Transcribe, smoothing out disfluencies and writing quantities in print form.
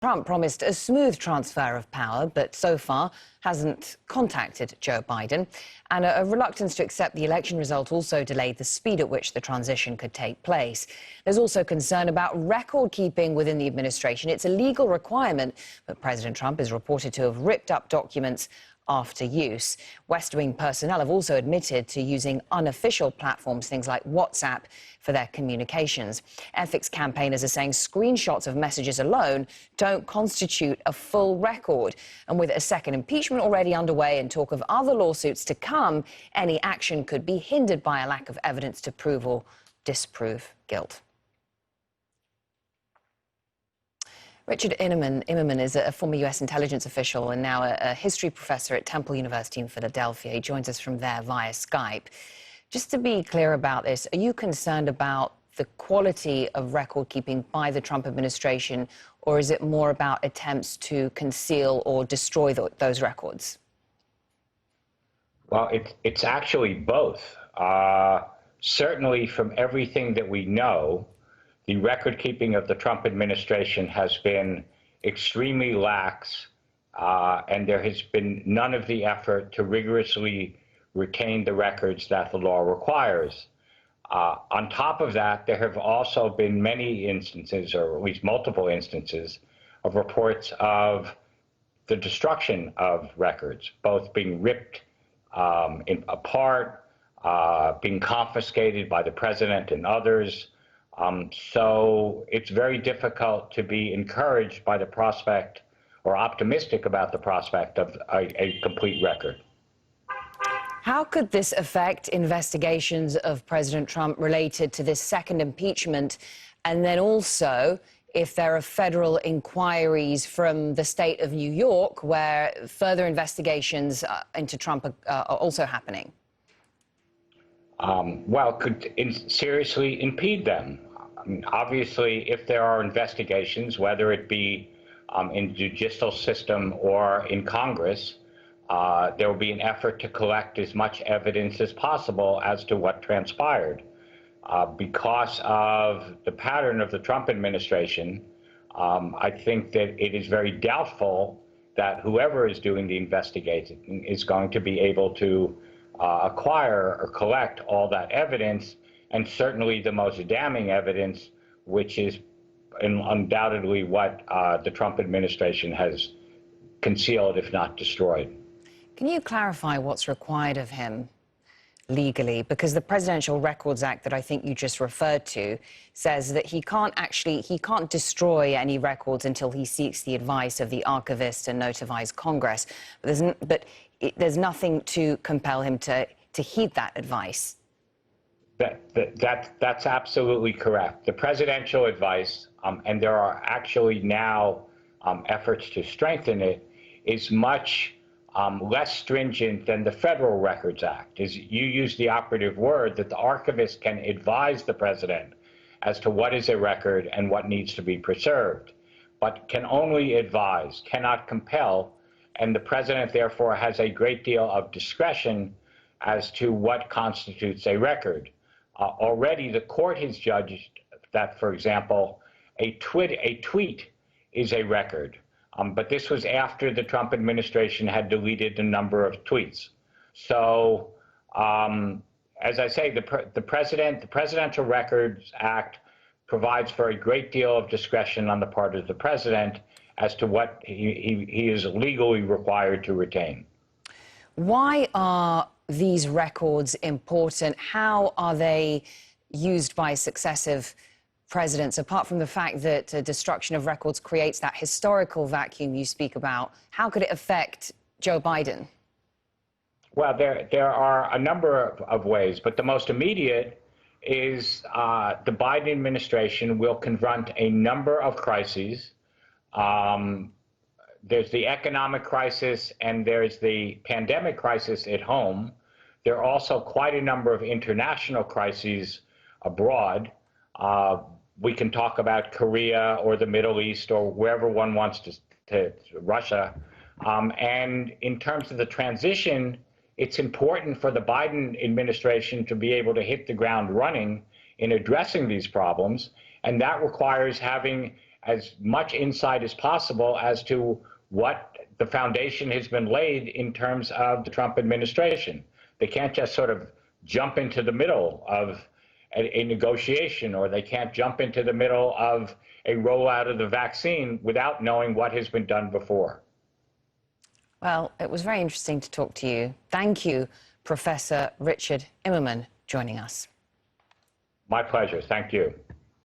Trump promised a smooth transfer of power, but so far hasn't contacted Joe Biden. And a reluctance to accept the election result also delayed the speed at which the transition could take place. There's also concern about record keeping within the administration. It's a legal requirement, but President Trump is reported to have ripped up documents after use. West Wing personnel have also admitted to using unofficial platforms, things like WhatsApp, for their communications. Ethics campaigners are saying screenshots of messages alone don't constitute a full record. And with a second impeachment already underway and talk of other lawsuits to come, any action could be hindered by a lack of evidence to prove or disprove guilt. Richard Immerman is a former U.S. intelligence official and now a history professor at Temple University in Philadelphia. He joins us from there via Skype. Just to be clear about this, are you concerned about the quality of record keeping by the Trump administration, or is it more about attempts to conceal or destroy those records? Well, it's actually both. Certainly from everything that we know, the record keeping of the Trump administration has been extremely lax, and there has been none of the effort to rigorously retain the records that the law requires. On top of that, there have also been many instances, or at least multiple instances, of reports of the destruction of records, both being ripped apart, being confiscated by the president and others. So it's very difficult to be encouraged by the prospect or optimistic about the prospect of a complete record. How could this affect investigations of President Trump related to this second impeachment? And then also, if there are federal inquiries from the state of New York where further investigations into Trump are also happening? Well, could seriously impede them. I mean, obviously, if there are investigations, whether it be in the judicial system or in Congress, there will be an effort to collect as much evidence as possible as to what transpired. Because of the pattern of the Trump administration, I think that it is very doubtful that whoever is doing the investigating is going to be able to acquire or collect all that evidence, and certainly the most damning evidence, which is undoubtedly what the Trump administration has concealed, if not destroyed. Can you clarify what's required of him legally? Because the Presidential Records Act that I think you just referred to says that he can't destroy any records until he seeks the advice of the archivist and notifies Congress. But there's nothing to compel him to heed that advice. That's absolutely correct. The presidential advice, and there are actually now efforts to strengthen it, is much less stringent than the Federal Records Act. Is you use the operative word that the archivist can advise the president as to what is a record and what needs to be preserved, but can only advise, cannot compel, and the president therefore has a great deal of discretion as to what constitutes a record. Already the court has judged that, for example, a tweet is a record. But this was after the Trump administration had deleted a number of tweets. So, as I say, the Presidential Records Act provides for a great deal of discretion on the part of the president as to what he is legally required to retain. Why are these records important? How are they used by successive presidents, apart from the fact that destruction of records creates that historical vacuum you speak about? How could it affect Joe Biden? Well, there are a number of ways, but the most immediate is the Biden administration will confront a number of crises. There's the economic crisis and there's the pandemic crisis at home. There are also quite a number of international crises abroad. We can talk about Korea or the Middle East or wherever one wants to Russia. And in terms of the transition, it's important for the Biden administration to be able to hit the ground running in addressing these problems. And that requires having as much insight as possible as to what the foundation has been laid in terms of the Trump administration. They can't just sort of jump into the middle of a negotiation, or they can't jump into the middle of a rollout of the vaccine without knowing what has been done before. Well, it was very interesting to talk to you. Thank you, Professor Richard Immermann, joining us. My pleasure. Thank you.